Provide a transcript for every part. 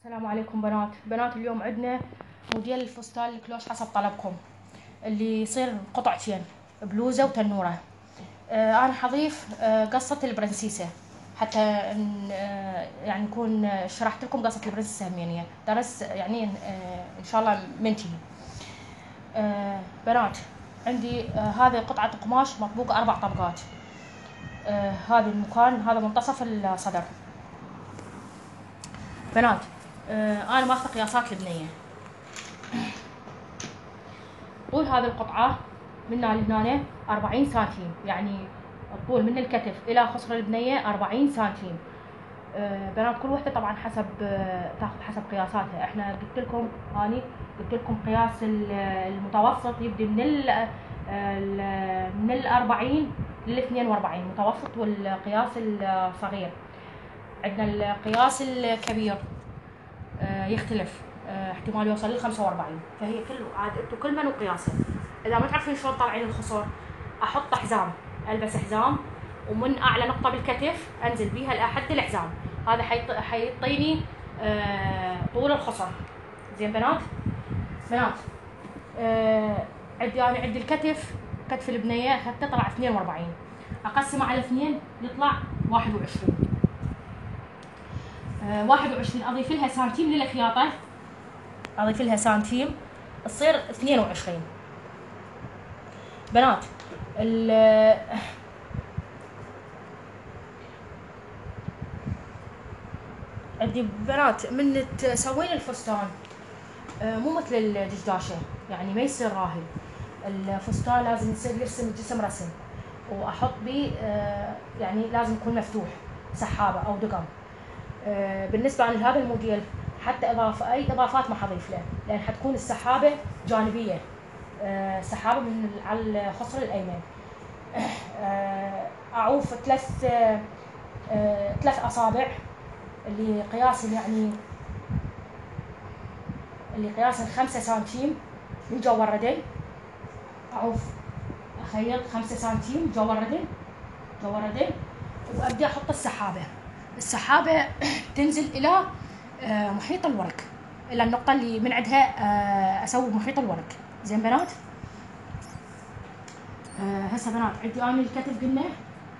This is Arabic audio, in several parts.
السلام عليكم بنات اليوم عندنا موديل الفستان الكلوش حسب طلبكم اللي يصير قطعتين بلوزة وتنورة. انا حضيف قصة البرنسيسة حتى يعني نكون شرحت لكم قصة البرنسيسة همينية درس يعني ان شاء الله منتهي. بنات عندي هذه قطعة قماش مطبوقة 4 طبقات. هذا المكان هذا منتصف الصدر. بنات انا ماخذه قياسات البنيه. طول هذه القطعه من هنا لهنا 40 سنتيم، يعني الطول من الكتف الى خصر البنيه 40 سنتيم. بنات كل وحده طبعا تاخذ حسب قياساتها. احنا قلت لكم قياس المتوسط يبدي من ال 40 لل 42 متوسط، والقياس الصغير. عندنا القياس الكبير يختلف، احتمال يوصل ل 45. فهي كل من وقياسه. اذا ما تعرفين شلون طالعين الخصر، احط حزام، البس حزام ومن اعلى نقطه بالكتف انزل بيها لحد الحزام. هذا حيعطيني طول الخصر. زين بنات عندي الكتف، كتف البنيه اخذته طلع 42، اقسمه على 2 يطلع 21. 21 اضيف لها سنتيم للخياطه، اضيف لها سنتيم تصير 22. بنات عندي بنات من تسوين الفستان مو مثل الدشداشه، يعني ما يصير راهي. الفستان لازم يصير يرسم الجسم رسم، واحط بيه يعني لازم يكون مفتوح سحابه او دقم. بالنسبه لهذا الموديل حتى اي اضافات ما حضيف له، لان حتكون السحابه جانبيه، سحابه من على الخصر الايمن. اعوف 3 اصابع اللي قياسهم 5 سنتيم من جوا الردن. اعوف اخيط 5 سنتيم جوا الردن وابدا احط السحابه تنزل الى محيط الورق، الى النقطه اللي من عندها اسوي محيط الورق. زين بنات، هسه بنات عندي انا الكتف قلنا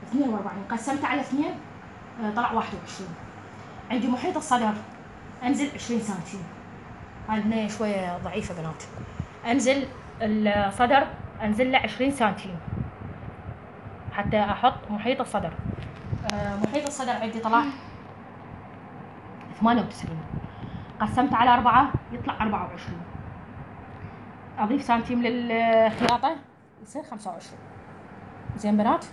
42 قسمته على 2 طلع 21. عندي محيط الصدر انزل 20 سنتيم. هاي البنيه شويه ضعيفه بنات. انزل الصدر انزل له 20 سنتيم حتى احط محيط الصدر. محيط الصدر عندي طلع 98، قسمت على 4 يطلع 24. اضيف سنتيم للخياطه يصير 25. زين بنات،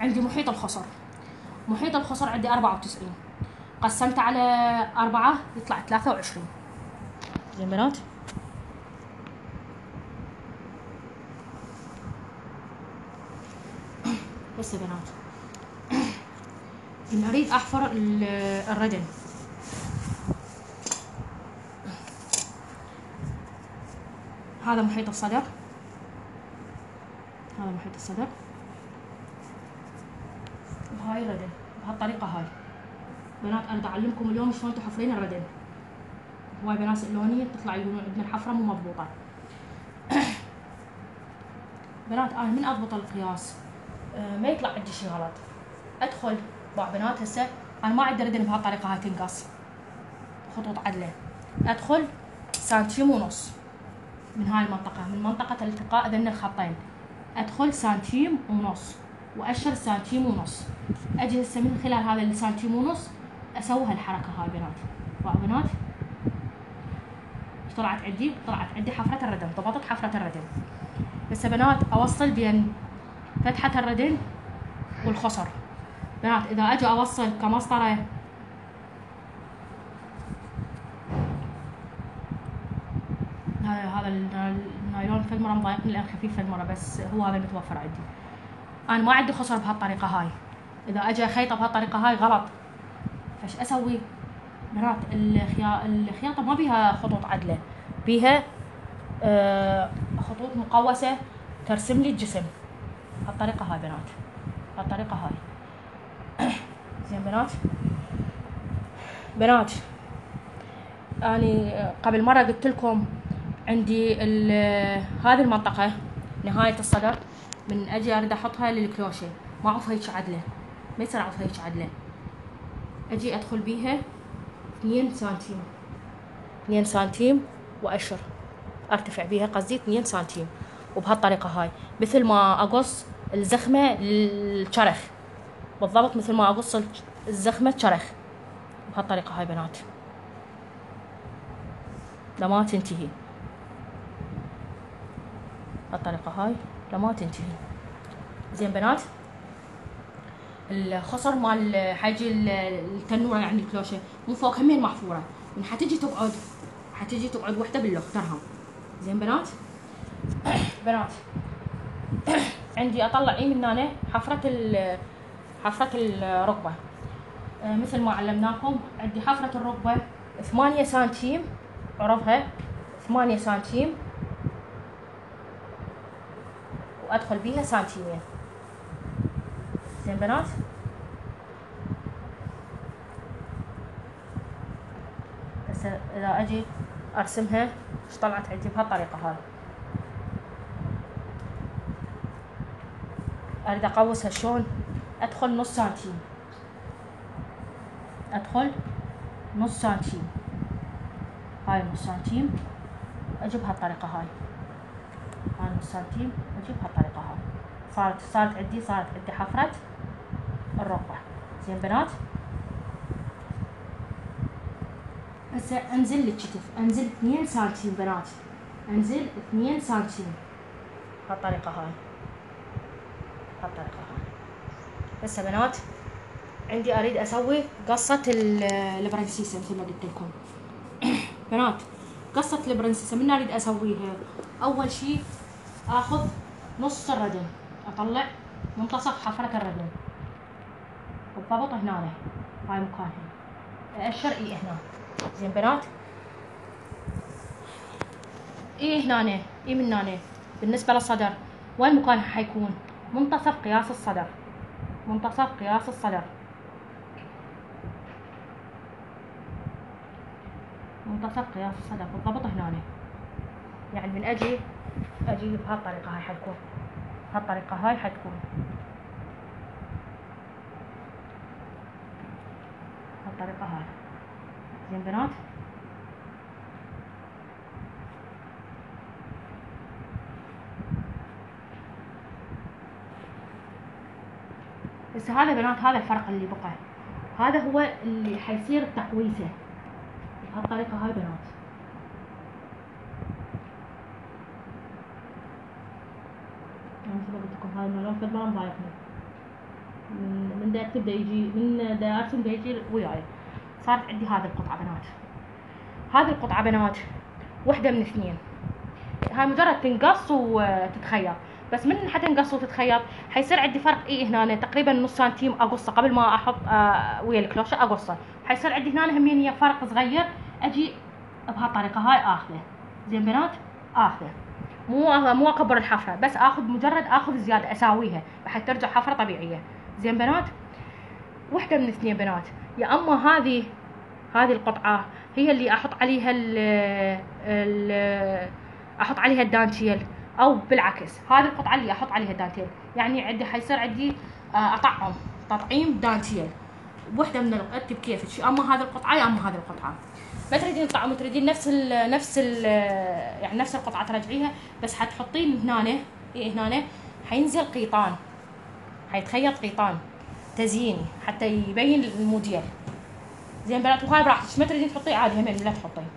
عندي محيط الخصر عندي 94، قسمت على 4 يطلع 23. زين بنات، هسه بنات اريد احفر الردن. هذا محيط الصدر، وهاي الردن بهالطريقه. هاي بنات انا اعلمكم اليوم شلون تحفرين الردن. هواي بنات اللونيه تطلع يقولون عندنا الحفره مو مضبوطه. بنات انا من اضبط القياس ما يطلع عندي شيء غلط. ادخل بنات هسه انا ما عندي ردن بهالطريقه هاي تنقص خطوط عدله. ادخل 1.5 سنتيم من هاي المنطقه، من منطقه التقاء ذن الخطين، ادخل 1.5 سنتيم واشر 1.5 سنتيم. اجي هسه من خلال هذا 1.5 سنتيم اسوي هالحركه هاي بنات. طلعت عندي حفره الردن، ضبطت حفره الردن. هسه بنات اوصل بين فتحه الردن والخصر. بنات اذا اجي اوصل كمسطره هذا النايلون فالمره مضايقني لان خفيف فالمره، بس هو هذا المتوفر عندي. انا ما عندي خصر بهالطريقه هاي، اذا اجي اخيطه بهالطريقه هاي غلط. فايش اسوي بنات؟ الخياطه ما بيها خطوط عدله، بيها خطوط مقوسة ترسم لي الجسم بهالطريقة هاي بنات، بهالطريقة هاي. زين بنات اني قبل مرة قلت لكم عندي هذه المنطقة نهاية الصدر من اجي اريد احطها للكلوشة، ما اعوف هيك عدلة، ما يصير اعوف هيك عدلة، اجي ادخل بيها 2 سنتيم 2 سنتيم واشر، ارتفع بيها قصدي 2 سنتيم، وبهالطريقة هاي مثل ما اقص الزخمة للشرخ، بالضبط مثل ما اقص الزخمة شرخ، بهالطريقة هاي بنات لما تنتهي، بهالطريقة هاي لما تنتهي. زين بنات الخصر مال حيجي التنورة يعني الكلوشة من فوق همين محفورة، من حتجي تقعد وحدة باللوح ترهم. زين بنات عندي اطلع من هنا حفرة الركبة، مثل ما علمناكم عندي حفرة الركبة 8 سنتيم عرضها 8 سنتيم، وادخل بيها سنتيمين. زين بنات هسه اذا اجي ارسمها ايش طلعت عندي بهالطريقة هاي، اريد اقوسها شلون، ادخل نص سنتيم، هاي نص سنتيم، اجي بهالطريقة هاي نص سنتيم، اجي بهالطريقة هاي، صارت عندي حفرة الركبة. زين بنات هسه انزل للكتف، انزل 2 سنتيم بنات، انزل 2 سنتيم بهالطريقة هاي، هسه بنات عندي اريد اسوي قصة البرنسيسة مثل ما قلت لكم. بنات قصة البرنسيسة من اريد اسويها، اول شي اخذ نص الردن، اطلع منتصف حفرة الردن بالضبط هنا هاي مكانها، ااشر هنا. زين بنات هنا من هنا بالنسبة للصدر وين مكانها حيكون منتصف قياس الصدر، بالضبط هنا، يعني من اجي بهالطريقة هاي حتكون، بهالطريقة هاي. زين بنات هسه هذا بنات هذا الفرق اللي بقى، هذا هو اللي حيصير تقويسه بهالطريقة هاي بنات. مثل ما قلت لكم هاي الملون قد ما مضايقني من دا تبدا يجي من دا ارسم دا يجي وياي. صارت عندي هذه القطعة بنات وحدة من 2، هاي مجرد تنقص وتتخيط، بس من حتنقص وتتخيط حيصير عندي فرق هنا تقريبا نص سنتيم اقصه قبل ما احط ويا الكلوشة اقصه، حيصير عندي هنا همين فرق صغير اجي بهالطريقة هاي اخذه. زين بنات اخذه مو اكبر الحفرة، بس مجرد اخذ زيادة اساويها راح ترجع حفرة طبيعية. زين بنات وحدة من 2 بنات، يا اما هذه القطعة هي اللي احط عليها الدانتيل، او بالعكس هذه القطعة اللي احط عليها الدانتيل، يعني عندي حيصير عندي اطعم تطعيم دانتيل، وحدة من انت بكيفك، اما هذه القطعة يا اما هذه القطعة، ما تريدين طعم تريدين نفس القطعة ترجعيها، بس حتحطين هنا حينزل قيطان، حيتخيط قيطان تزييني حتى يبين الموديل. زين بنات وهاي براحتك، ما تريدين تحطيه عادي همين لا تحطين.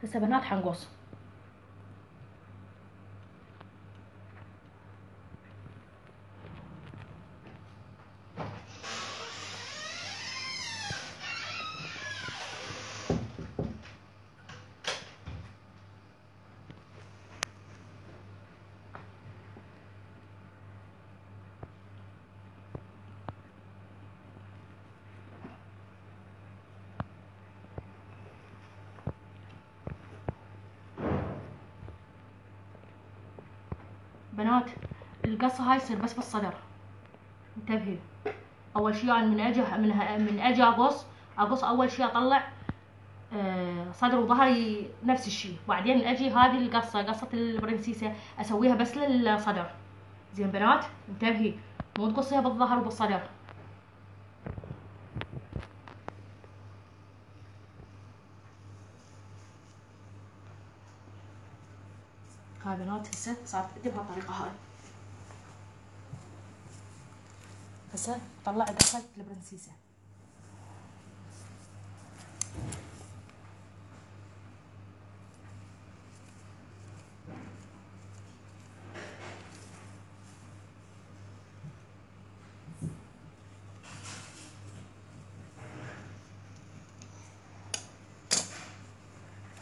هسه بنات حنقص، بنات القصة هاي تصير بس بالصدر، انتبهي. اول شي يعني من اجي اقص اول شي اطلع صدر وظهري نفس الشي، بعدين اجي هذه القصة قصة البرنسيسة اسويها بس للصدر. زين بنات انتبهي، مو تقصيها بالظهر وبالصدر. هاي بنات هسه صارت عندي بهالطريقة هاي. هسه طلع قصة البرنسيسة.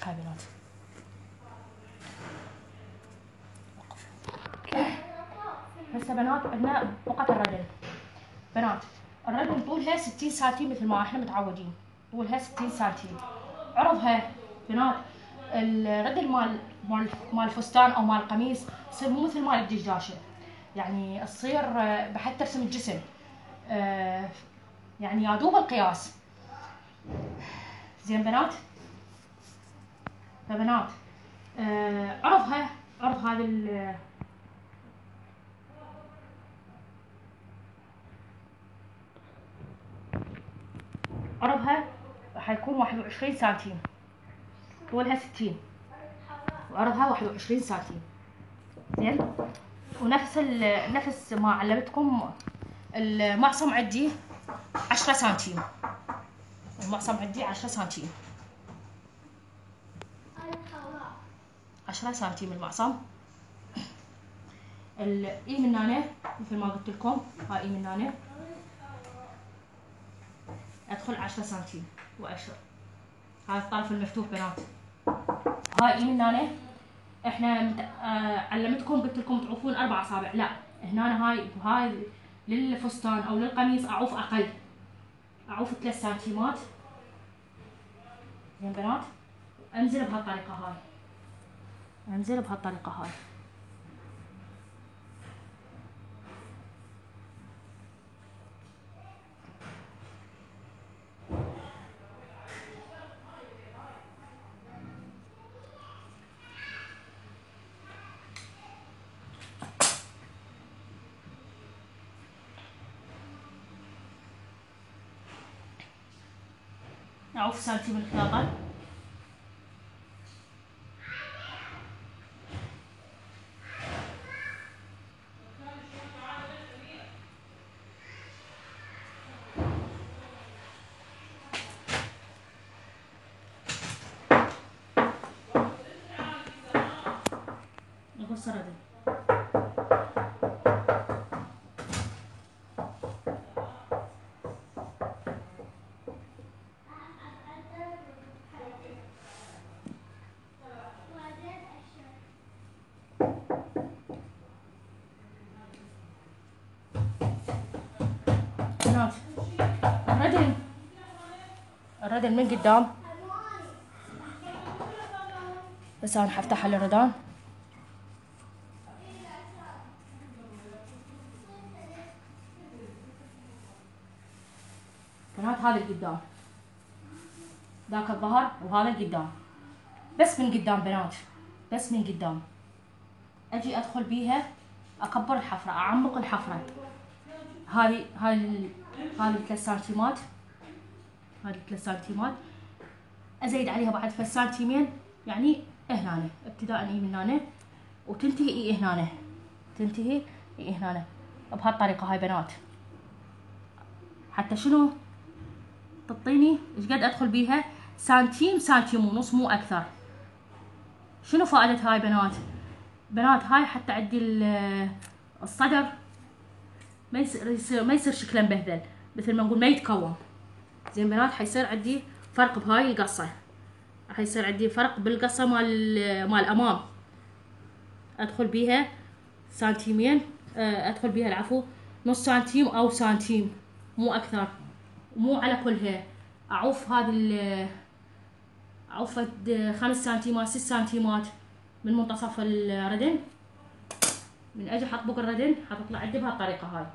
هاي بنات هسه بنات عندنا بقعة الردل. بنات الردل طولها 60 سنتي مثل ما احنا متعودين، طولها 60 سنتي. عرضها بنات الردل مال الفستان او مال القميص يصير مو مثل مال الدشداشه، يعني تصير بحد ترسم الجسم، يعني يا دوب القياس. زين بنات، فبنات عرض هذا عرضها حيكون 21 سنتيم، طولها 60 وعرضها 21 سنتيم. زين، نفس ما علمتكم المعصم عندي 10 سنتيم، المعصم عندي 10 سنتيم، 10 سنتيم المعصم. الاي من هنا مثل ما قلت لكم، هاي اي من هنا ادخل 10 سنتيم واشر. هاي الطرف المفتوح بنات. هاي اي من هنا احنا علمتكم قلت لكم تعوفون 4 اصابع، لا هنا هاي للفستان او للقميص اعوف اقل، اعوف 3 سنتيمات. زين بنات، انزل بهالطريقه هاي، انزل بهالطريقه هاي. اعوف سنتيم الخياطه. نقص ردل. بنات الردل من قدام، بس انا حفتح الردان. بنات هذا القدام، ذاك الظهر وهذا القدام، بس من قدام بنات، بس من قدام. اجي ادخل بيها اكبر الحفره، اعمق الحفره. هذه 3 سنتيمات، هذه 3 سنتيمات ازيد عليها بعد 3 سنتيمين، يعني هنا ابتداء اي من هنا وتنتهي اي هنا، تنتهي اي هنا بهالطريقه هاي بنات. حتى شنو تعطيني ايش قد ادخل بيها؟ سنتيم سنتيم ونص، مو اكثر. شنو فائده هاي بنات؟ بنات هاي حتى عندي الصدر ما يصير شكله مبهذل، مثل ما نقول ما يتكون. زين بنات، حيصير عندي فرق بهاي القصه، حيصير عندي فرق بالقصه مال الامام. ادخل بيها سنتيمين، ادخل بيها العفو نص سنتيم او سنتيم، مو اكثر، مو على كلها. اعوف اعوف 5 سنتيمات 6 سنتيمات من منتصف الردن. من اجي احط بقرة دهن حتطلع عندي بهالطريقة هاي.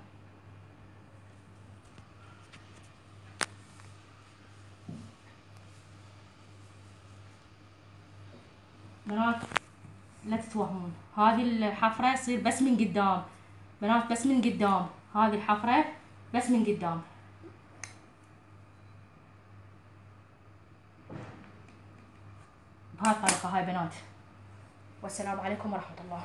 بنات لا تتوهمون، هذه الحفرة تصير بس من قدام بنات، بس من قدام، هذه الحفرة بس من قدام. بهالطريقة هاي بنات. والسلام عليكم ورحمة الله.